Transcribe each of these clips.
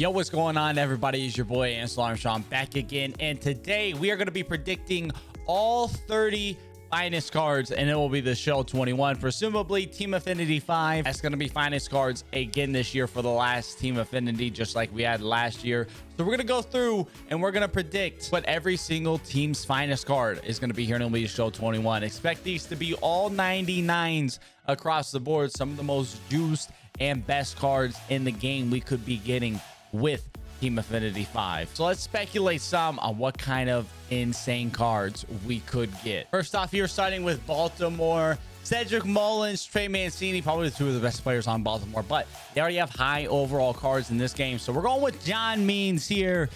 Yo, what's going on, everybody? It's your boy Ance back again, and today we are going to be predicting all 30 finest cards, and it will be the show 21, presumably Team Affinity 5. That's going to be finest cards again this year for the last Team Affinity, just like we had last year. So we're going to go through and we're going to predict what every single team's finest card is going to be here in the show 21. Expect these to be all 99s across the board, some of the most juiced and best cards in the game we could be getting with Team Affinity 5. So let's speculate some on what kind of insane cards we could get. First off, here starting with Baltimore, Cedric Mullins, Trey Mancini, probably two of the best players on Baltimore, but they already have high overall cards in this game. So we're going with John Means here.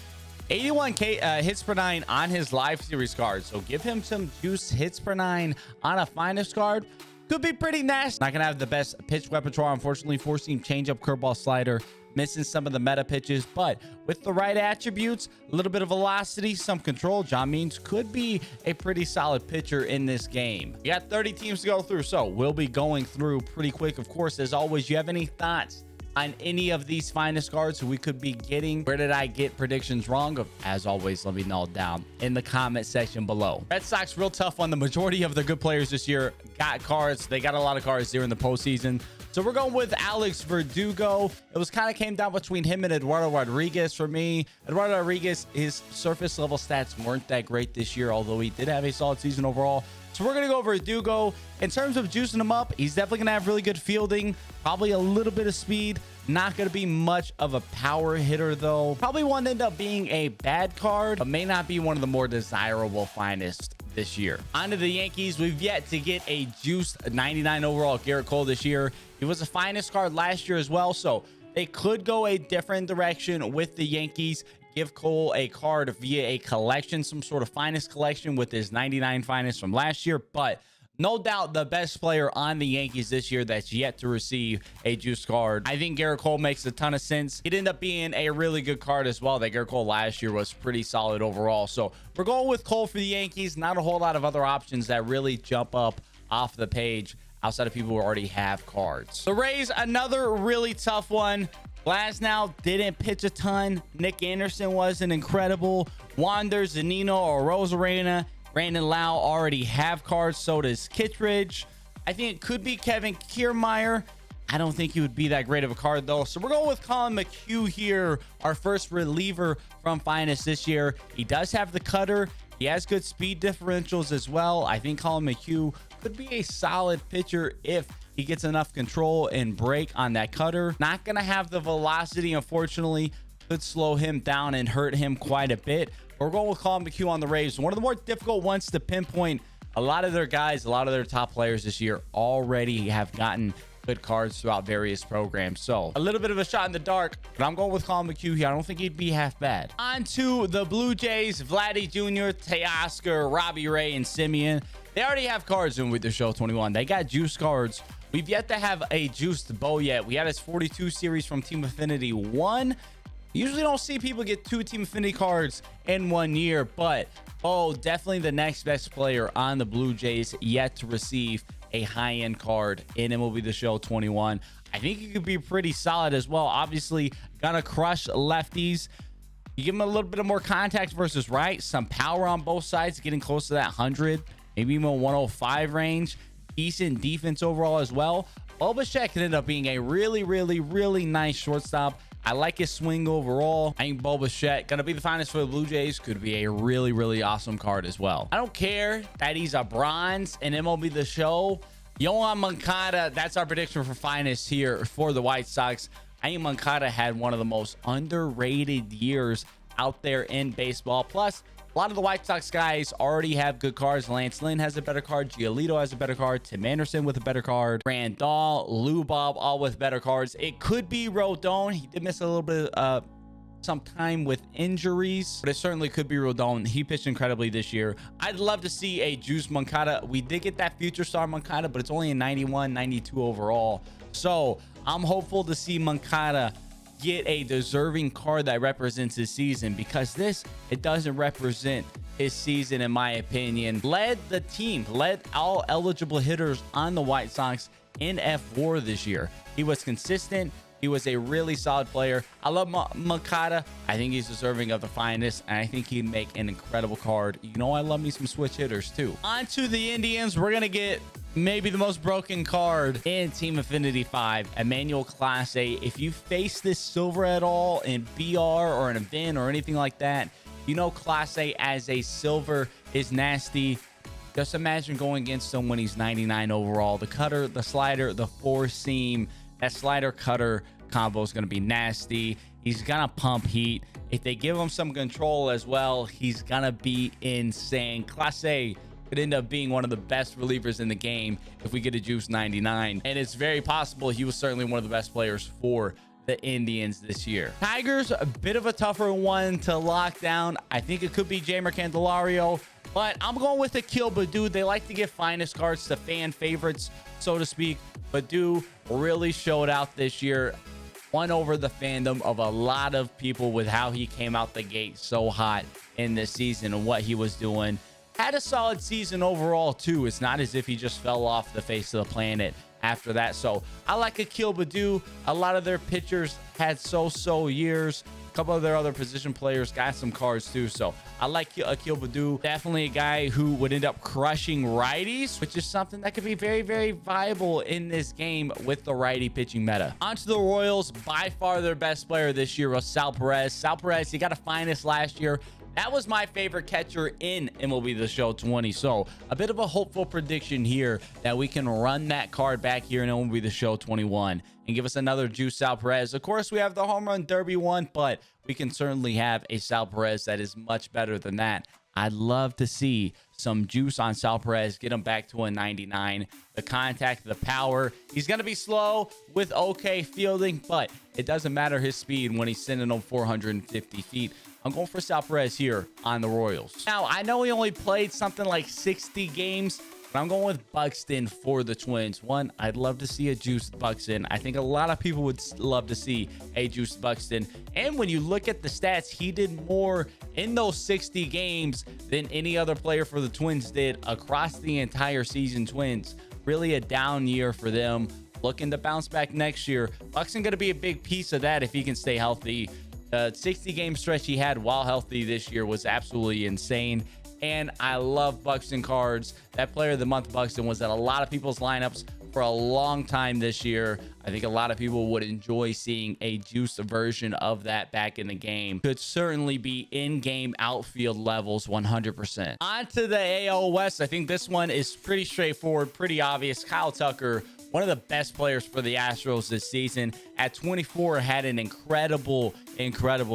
81 hits per 9 on his live series card. So give him some juice hits per 9 on a finest card. Could be pretty nasty. Not gonna have the best pitch repertoire, unfortunately. Four-seam changeup, curveball, slider, missing some of the meta pitches, but with the right attributes, a little bit of velocity, some control, John Means could be a pretty solid pitcher in this game. We got 30 teams to go through, so we'll be going through pretty quick. Of course, as always, you have any thoughts on any of these finest cards we could be getting? Where did I get predictions wrong? As always, let me know down in the comment section below. Red Sox, real tough one. The majority of their good players this year got cards. They got a lot of cards during the postseason. So we're going with Alex Verdugo. It was kind of came down between him and Eduardo Rodriguez for me. Eduardo Rodriguez, his surface level stats weren't that great this year, although he did have a solid season overall. So we're going to go Verdugo. In terms of juicing him up, he's definitely going to have really good fielding, probably a little bit of speed. Not going to be much of a power hitter, though. Probably won't end up being a bad card, but may not be one of the more desirable finest this year. On to the Yankees. We've yet to get a juiced 99 overall Gerrit Cole this year. He was a finest card last year as well, so they could go a different direction with the Yankees. Give Cole a card via a collection, some sort of finest collection with his 99 finest from last year, but no doubt the best player on the Yankees this year that's yet to receive a juice card. I think Gerrit Cole makes a ton of sense. He'd end up being a really good card as well. That Gerrit Cole last year was pretty solid overall. So we're going with Cole for the Yankees. Not a whole lot of other options that really jump up off the page outside of people who already have cards. The Rays, another really tough one. Glasnow didn't pitch a ton. Nick Anderson wasn't incredible. Wander, Zunino, or Rosarena, Brandon Lau already have cards. So does Kittredge. I think it could be Kevin Kiermaier. I don't think he would be that great of a card, though. So we're going with Colin McHugh here, our first reliever from finest this year. He does have the cutter. He has good speed differentials as well. I think Colin McHugh could be a solid pitcher if he gets enough control and break on that cutter. Not going to have the velocity, unfortunately. Could slow him down and hurt him quite a bit. We're going with Colin McHugh on the Rays. One of the more difficult ones to pinpoint. A lot of their guys, a lot of their top players this year already have gotten good cards throughout various programs. So a little bit of a shot in the dark, but I'm going with Colin McHugh here. I don't think he'd be half bad. On to the Blue Jays, Vladdy Jr., Teoscar, Robbie Ray, and Simeon. They already have cards in with the show 21. They got juice cards. We've yet to have a juiced Bo yet. We had his 42 series from Team Affinity 1. Usually don't see people get 2 Team Affinity cards in 1 year, but definitely the next best player on the Blue Jays yet to receive a high-end card in MLB The Show 21. I think he could be pretty solid as well. Obviously, gonna crush lefties. You give him a little bit of more contact versus right, some power on both sides, getting close to that 100, maybe even 105 range. Decent defense overall as well. BICHETTE could end up being a really nice shortstop. I like his swing overall. I think BICHETTE gonna be the finest for the Blue Jays. Could be a really awesome card as well. I don't care that he's a bronze in MLB The Show. Yohan Moncada, that's our prediction for finest here for the White Sox. I think Moncada had one of the most underrated years out there in baseball. Plus, a lot of the White Sox guys already have good cards. Lance Lynn has a better card. Giolito has a better card. Tim Anderson with a better card. Randall, Lou Bob, all with better cards. It could be Rodon. He did miss a little bit some time with injuries, but it certainly could be Rodon. He pitched incredibly this year. I'd love to see a juice Moncada. We did get that future star Moncada, but it's only a 91, 92 overall. So I'm hopeful to see Moncada get a deserving card that represents his season, because it doesn't represent his season in my opinion. Led the team, led all eligible hitters on the White Sox in F4 this year. He was consistent. He was a really solid player. I love MCHUGH. I think he's deserving of the finest, and I think he'd make an incredible card. You know, I love me some switch hitters too. On to the Indians. We're gonna get maybe the most broken card in Team Affinity 5, Emmanuel Clase. If you face this silver at all in BR or an event or anything like that, you know Clase as a silver is nasty. Just imagine going against him when he's 99 overall. The cutter, the slider, the four seam, that slider cutter combo is going to be nasty. He's going to pump heat. If they give him some control as well, he's going to be insane. Clase could end up being one of the best relievers in the game if we get a juice 99. And it's very possible he was certainly one of the best players for the Indians this year. Tigers, a bit of a tougher one to lock down. I think it could be Jeimer Candelario, but I'm going with Akil Baddoo. They like to give finest cards to fan favorites, so to speak. Baddoo really showed out this year, won over the fandom of a lot of people with how he came out the gate so hot in this season and what he was doing. Had a solid season overall too. It's not as if he just fell off the face of the planet after that. So I like Akil Baddoo. A lot of their pitchers had so-so years. A couple of their other position players got some cards too. So I like Akil Baddoo. Definitely a guy who would end up crushing righties, which is something that could be very, very viable in this game with the righty pitching meta. On to the Royals. By far their best player this year was Sal Perez. Sal Perez, he got a finest last year. That was my favorite catcher in MLB The Show 20. So a bit of a hopeful prediction here that we can run that card back here in MLB The Show 21 and give us another juice Sal Perez. Of course, we have the home run derby one, but we can certainly have a Sal Perez that is much better than that. I'd love to see some juice on Sal Perez, get him back to a 99. The contact, the power. He's going to be slow with okay fielding, but it doesn't matter his speed when he's sending them 450 feet. I'm going for Sal Perez here on the Royals. Now, I know he only played something like 60 games, but I'm going with Buxton for the Twins. One, I'd love to see a juiced Buxton. I think a lot of people would love to see a juiced Buxton. And when you look at the stats, he did more in those 60 games than any other player for the Twins did across the entire season. Twins, really a down year for them. Looking to bounce back next year. Buxton going to be a big piece of that if he can stay healthy. The 60-game stretch he had while healthy this year was absolutely insane. And I love Buxton cards. That player of the month, Buxton, was at a lot of people's lineups for a long time this year. I think a lot of people would enjoy seeing a juiced version of that back in the game. Could certainly be in-game outfield levels 100%. On to the AL West. I think this one is pretty straightforward, pretty obvious. Kyle Tucker, one of the best players for the Astros this season. At 24, had an incredible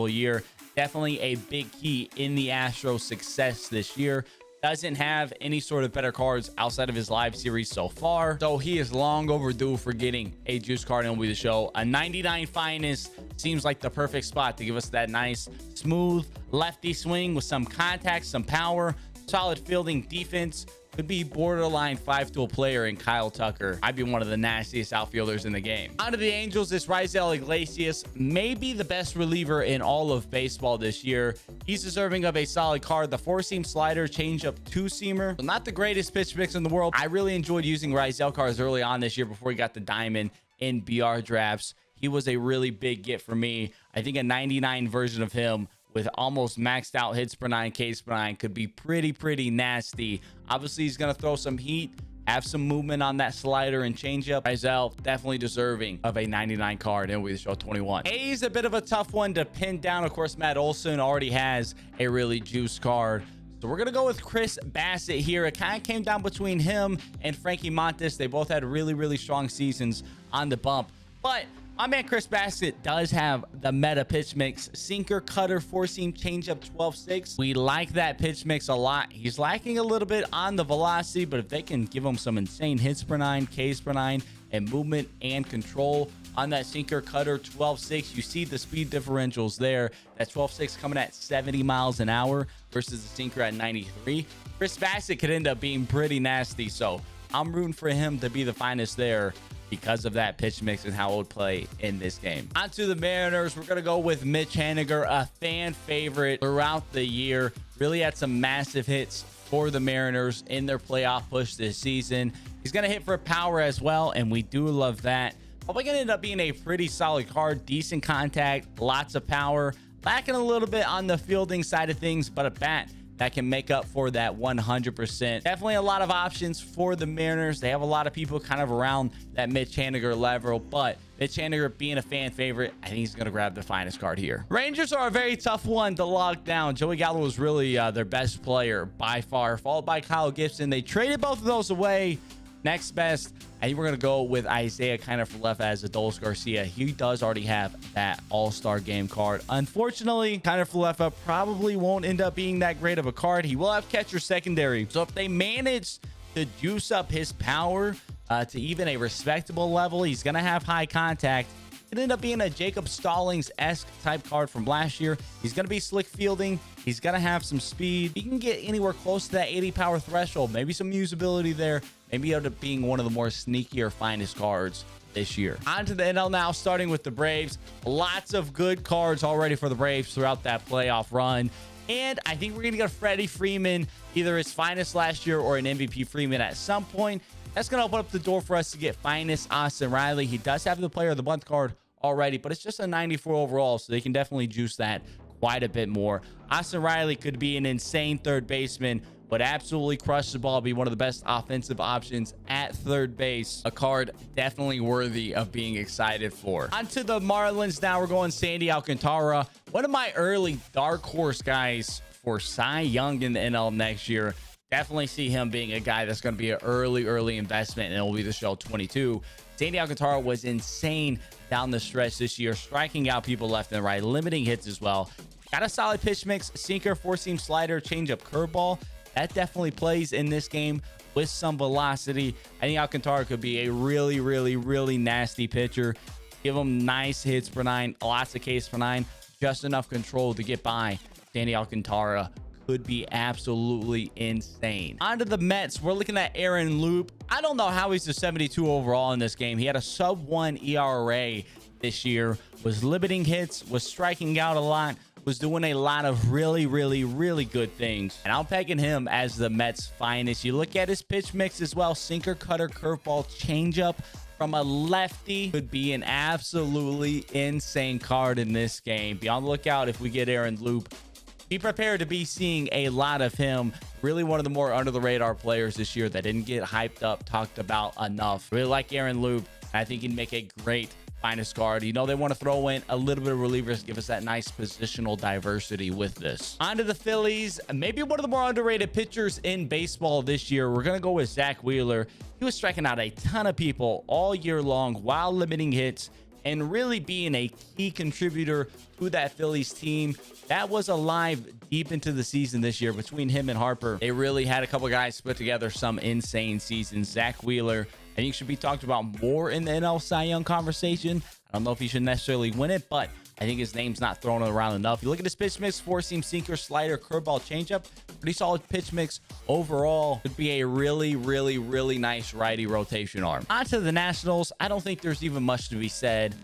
year. Definitely a big key in the Astros' success this year. Doesn't have any sort of better cards outside of his live series so far. So he is long overdue for getting a juice card in the show. A 99 finest seems like the perfect spot to give us that nice, smooth lefty swing with some contact, some power, solid fielding, defense. Could be borderline 5-tool player in Kyle Tucker. I'd be one of the nastiest outfielders in the game. On to the Angels, this Raisel Iglesias, maybe the best reliever in all of baseball this year. He's deserving of a solid card. The four-seam slider, changeup, two-seamer. So not the greatest pitch mix in the world. I really enjoyed using Raisel cards early on this year before he got the diamond in BR drafts. He was a really big get for me. I think a 99 version of him with almost maxed out hits per 9, Ks per 9 could be pretty nasty. Obviously, he's going to throw some heat, have some movement on that slider and changeup. Raisel definitely deserving of a 99 card in with show 21. A's a bit of a tough one to pin down. Of course, Matt Olson already has a really juiced card. So we're going to go with Chris Bassett here. It kind of came down between him and Frankie Montas. They both had really strong seasons on the bump. But my man Chris Bassett does have the meta pitch mix. Sinker, cutter, four-seam, changeup, 12-6. We like that pitch mix a lot. He's lacking a little bit on the velocity, but if they can give him some insane hits per 9, Ks per 9, and movement and control on that sinker, cutter, 12-6, you see the speed differentials there. That 12-6 coming at 70 miles an hour versus the sinker at 93. Chris Bassett could end up being pretty nasty, so I'm rooting for him to be the finest there because of that pitch mix and how it would play in this game. On to the Mariners. We're going to go with Mitch Haniger, a fan favorite throughout the year. Really had some massive hits for the Mariners in their playoff push this season. He's going to hit for power as well, and we do love that. Probably gonna end up being a pretty solid card. Decent contact, lots of power, lacking a little bit on the fielding side of things, but a bat that can make up for that 100%. Definitely a lot of options for the Mariners. They have a lot of people kind of around that Mitch Haniger level, but Mitch Haniger being a fan favorite, I think he's going to grab the finest card here. Rangers are a very tough one to lock down. Joey Gallo was really their best player by far, followed by Kyle Gibson. They traded both of those away. Next best, I think we're going to go with Isaiah KINER-FALEFA as Adolis Garcia. He does already have that all-star game card. Unfortunately, KINER-FALEFA probably won't end up being that great of a card. He will have catcher secondary. So if they manage to juice up his power to even a respectable level, he's going to have high contact. It ended up being a Jacob Stallings-esque type card from last year. He's going to be slick fielding. He's going to have some speed. He can get anywhere close to that 80 power threshold. Maybe some usability there. Maybe end up being one of the more sneakier finest cards this year. On to the NL now, starting with the Braves. Lots of good cards already for the Braves throughout that playoff run. And I think we're going to get Freddie Freeman, either his finest last year or an MVP Freeman at some point. That's going to open up the door for us to get finest Austin Riley. He does have the player of the month card already, but it's just a 94 overall, so they can definitely juice that quite a bit more. Austin Riley could be an insane third baseman, but absolutely crush the ball, be one of the best offensive options at third base. A card definitely worthy of being excited for. On to the Marlins now. We're going Sandy Alcantara, one of my early dark horse guys for Cy Young in the NL next year. Definitely see him being a guy that's going to be an early investment, and it will be the show 22. Sandy Alcantara was insane down the stretch this year, striking out people left and right, limiting hits as well. Got a solid pitch mix, sinker, four-seam slider, changeup, curveball. That definitely plays in this game with some velocity. I think Alcantara could be a really nasty pitcher. Give him nice hits per nine, lots of Ks per nine, just enough control to get by. Sandy Alcantara could be absolutely insane. On to the Mets. We're looking at Aaron Loup. I don't know how he's a 72 overall in this game. He had a sub-1 ERA this year, was limiting hits, was striking out a lot, was doing a lot of really good things. And I'm pegging him as the Mets' finest. You look at his pitch mix as well. Sinker, cutter, curveball, changeup from a lefty. Could be an absolutely insane card in this game. Be on the lookout if we get Aaron Loup. Be prepared to be seeing a lot of him. Really one of the more under the radar players this year that didn't get hyped up, talked about enough. Really like Aaron Loup. I think he'd make a great finest card. You know, they want to throw in a little bit of relievers, give us that nice positional diversity with this. On to the Phillies. Maybe one of the more underrated pitchers in baseball this year. We're going to go with Zack Wheeler. He was striking out a ton of people all year long while limiting hits and really being a key contributor to that Phillies team that was alive deep into the season this year. Between him and Harper, they really had a couple guys put together some insane seasons. Zack Wheeler, I think, should be talked about more in the NL Cy Young conversation. I don't know if he should necessarily win it, but I think his name's not thrown around enough. You look at his pitch mix, four-seam, sinker, slider, curveball, changeup. Pretty solid pitch mix overall. Could be a really nice righty rotation arm. On to the Nationals. I don't think there's even much to be said.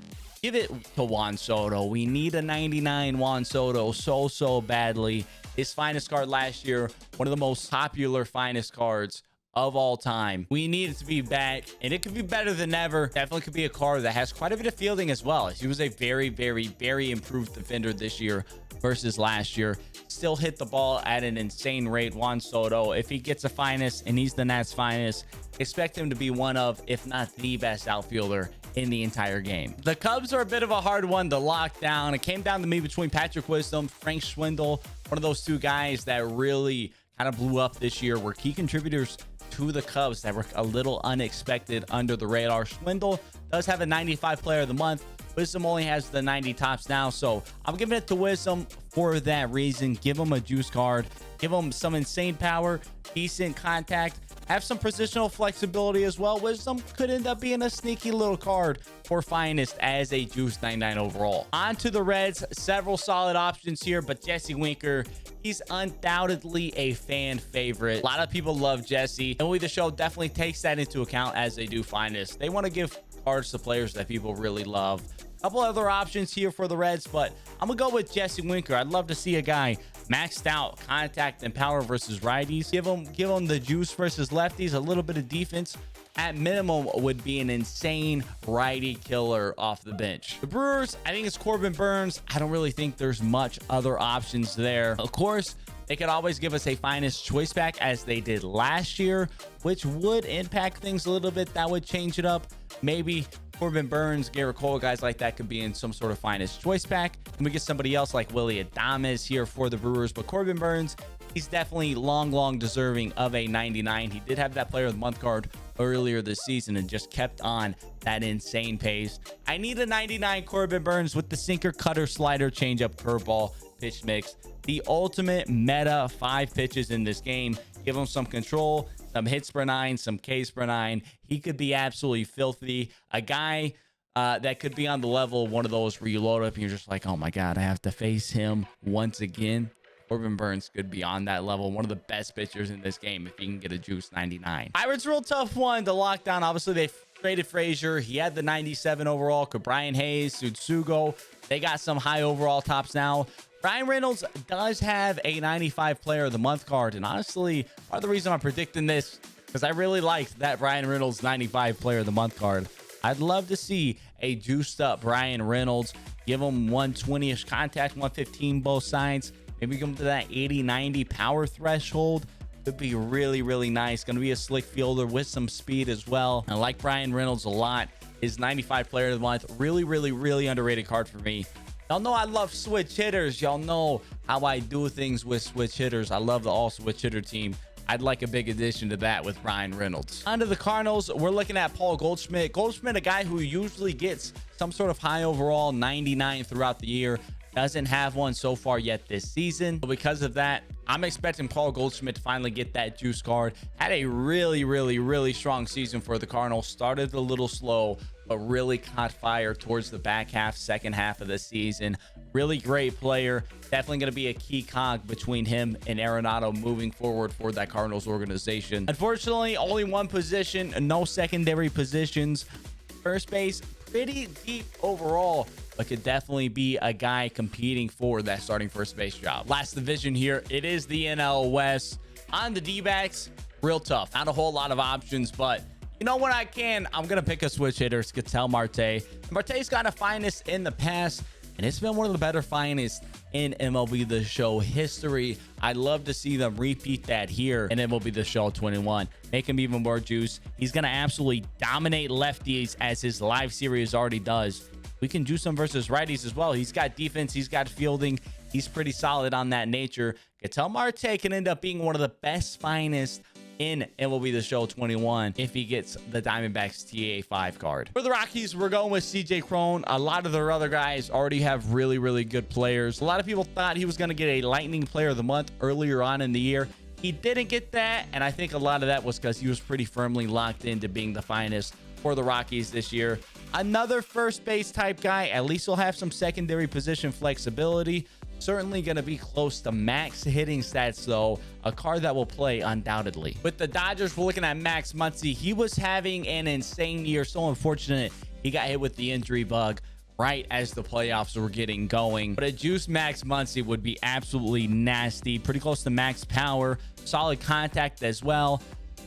Give it to Juan Soto. We need a 99 Juan Soto so badly. His finest card last year, one of the most popular finest cards of all time. We need it to be back, and it could be better than ever. Definitely could be a card that has quite a bit of fielding as well. He was a very improved defender this year versus last year. Still hit the ball at an insane rate. Juan Soto, if he gets a finest and he's the Nats' finest, expect him to be one of, if not the best outfielder in the entire game. The Cubs are a bit of a hard one to lock down. It came down to me between Patrick Wisdom, Frank Schwindel, one of those two guys that really kind of blew up this year, were key contributors to the Cubs that were a little unexpected under the radar. Schwindel does have a 95 player of the month. Wisdom only has the 90 tops now, so I'm giving it to Wisdom for that reason. Give him a juice card, give him some insane power, decent contact, have some positional flexibility as well. Wisdom could end up being a sneaky little card for finest as a juice 99 overall. On to the Reds. Several solid options here, but Jesse Winker, he's undoubtedly a fan favorite. A lot of people love Jesse, and we the show definitely takes that into account as they do finest. They want to give cards to players that people really love. A couple other options here for the Reds, but I'm gonna go with Jesse Winker. I'd love to see a guy maxed out contact and power versus righties. Give him the juice versus lefties, a little bit of defense. At minimum would be an insane righty killer off the bench. The Brewers, I think it's Corbin Burnes. I don't really think there's much other options there. Of course, they could always give us a finest choice pack as they did last year, which would impact things a little bit. That would change it up. Maybe Corbin Burnes, Gerrit Cole, guys like that could be in some sort of finest choice pack. And we get somebody else like Willy Adames here for the Brewers. But Corbin Burnes, he's definitely long deserving of a 99. He did have that player of the month card earlier this season and just kept on that insane pace. I need a 99 Corbin Burnes with the sinker, cutter, slider, changeup, curveball, pitch mix. The ultimate meta 5 pitches in this game. Give him some control, some hits per 9, some Ks per 9. He could be absolutely filthy. A guy that could be on the level of one of those where you load up and you're just like, oh my God, I have to face him once again. Corbin Burnes could be on that level. One of the best pitchers in this game if he can get a juice 99. Pirates, real tough one to lock down. Obviously, they traded Frazier. He had the 97 overall. Could Brian Hayes, Tsutsugo. They got some high overall tops now. Ryan Reynolds does have a 95 player of the month card. And honestly, part of the reason I'm predicting this, because I really liked that Ryan Reynolds 95 player of the month card. I'd love to see a juiced up Ryan Reynolds. Give him 120-ish contact, 115 both sides. Maybe come to that 80-90 power threshold. Could be really nice. Going to be a slick fielder with some speed as well. I like Brian Reynolds a lot. His 95 player of the month. Really underrated card for me. Y'all know I love switch hitters. Y'all know how I do things with switch hitters. I love the all switch hitter team. I'd like a big addition to that with Ryan Reynolds. On to the Cardinals. We're looking at Paul Goldschmidt. Goldschmidt, a guy who usually gets some sort of high overall 99 throughout the year. Doesn't have one so far yet this season. But because of that, I'm expecting Paul Goldschmidt to finally get that juice card. Had a really strong season for the Cardinals. Started a little slow, but really caught fire towards the back half, second half of the season. Really great player. Definitely going to be a key cog between him and Arenado moving forward for that Cardinals organization. Unfortunately, only one position, no secondary positions. First base, pretty deep overall, but could definitely be a guy competing for that starting first base job. Last division here, it is the NL West. On the D-backs, real tough. Not a whole lot of options, but you know what I'm going to pick a switch hitter, Ketel Marte. Marte's got a finest in the past, and it's been one of the better finest in MLB The Show history. I'd love to see them repeat that here in MLB The Show 21. Make him even more juice. He's going to absolutely dominate lefties as his live series already does. We can juice him versus righties as well. He's got defense. He's got fielding. He's pretty solid on that nature. Ketel Marte can end up being one of the best finest in MLB The Show 21 if he gets the Diamondbacks TA5 card. For the Rockies, we're going with CJ Cron. A lot of their other guys already have really good players. A lot of people thought he was going to get a Lightning Player of the Month earlier on in the year. He didn't get that, and I think a lot of that was because he was pretty firmly locked into being the finest for the Rockies this year. Another first base type guy. At least he'll have some secondary position flexibility. Certainly going to be close to max hitting stats, though. A card that will play undoubtedly. With the Dodgers, we're looking at Max Muncy. He was having an insane year. So unfortunate he got hit with the injury bug right as the playoffs were getting going. But a juice Max Muncy would be absolutely nasty. Pretty close to max power. Solid contact as well.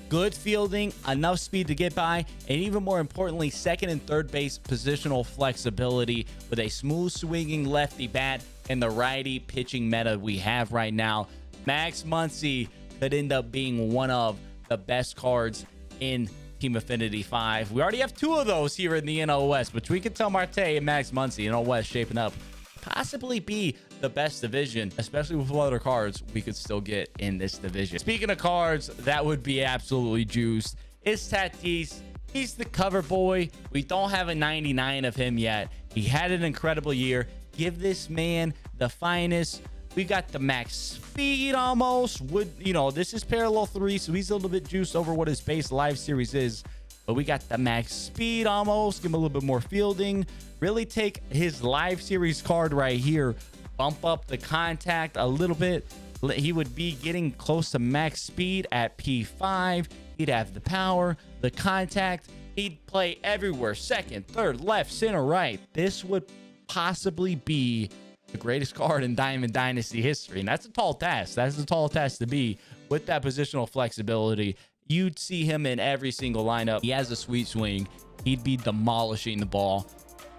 Good fielding, enough speed to get by, and even more importantly, second and third base positional flexibility with a smooth swinging lefty bat and the righty pitching meta we have right now. Max Muncy could end up being one of the best cards in Team Affinity 5. We already have 2 of those here in the NL West, between Ketel Marte and Max Muncy. NL West shaping up possibly be the best division, especially with what other cards we could still get in this division. Speaking of cards that would be absolutely juiced, it's Tatis. He's the cover boy. We don't have a 99 of him yet. He had an incredible year. Give this man the finest. We got the max speed almost. This is parallel 3, so he's a little bit juiced over what his base live series is. But we got the max speed almost. Give him a little bit more fielding. Really take his live series card right here. Bump up the contact a little bit. He would be getting close to max speed at P5. He'd have the power, the contact, He'd play everywhere, second, third, left, center, right. This would possibly be the greatest card in Diamond Dynasty history. And that's a tall task. That's a tall task to be with that positional flexibility. You'd see him in every single lineup. He has a sweet swing. He'd be demolishing the ball.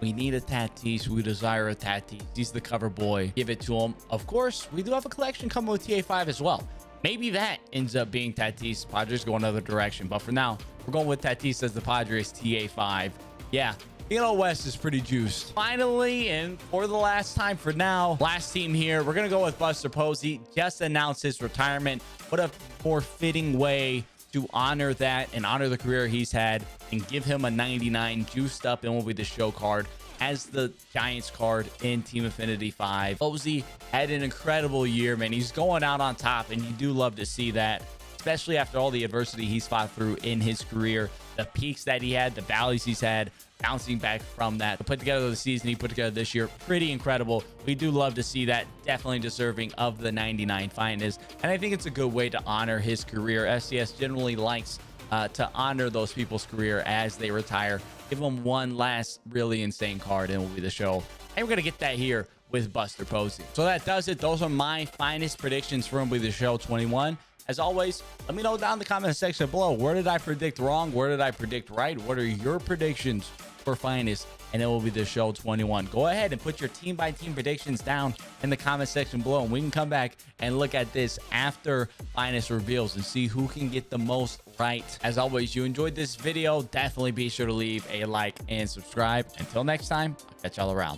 We need a Tatis. We desire a Tatis. He's the cover boy. Give it to him. Of course, we do have a collection coming with TA5 as well. Maybe that ends up being Tatis. Padres go another direction. But for now, we're going with Tatis as the Padres TA5. Yeah, the NL West is pretty juiced. Finally, and for the last time for now, last team here, we're going to go with Buster Posey. Just announced his retirement. What a more fitting way to honor that and honor the career he's had and give him a 99 juiced up and will be the show card as the Giants card in Team Affinity 5. Posey had an incredible year, man. He's going out on top, and you do love to see that, especially after all the adversity he's fought through in his career, the peaks that he had, the valleys he's had, bouncing back from that. To put together the season he put together this year, pretty incredible. We do love to see that. Definitely deserving of the 99 finest. And I think it's a good way to honor his career. SCS generally likes to honor those people's career as they retire. Give them one last really insane card and it will be the show. And we're going to get that here with Buster Posey. So that does it. Those are my finest predictions for MLB The Show 21. As always, let me know down in the comment section below. Where did I predict wrong? Where did I predict right? What are your predictions for finest? And it will be the show 21. Go ahead and put your team by team predictions down in the comment section below, and we can come back and look at this after finest reveals and see who can get the most right. As always, you enjoyed this video, definitely be sure to leave a like and subscribe. Until next time, I'll catch y'all around.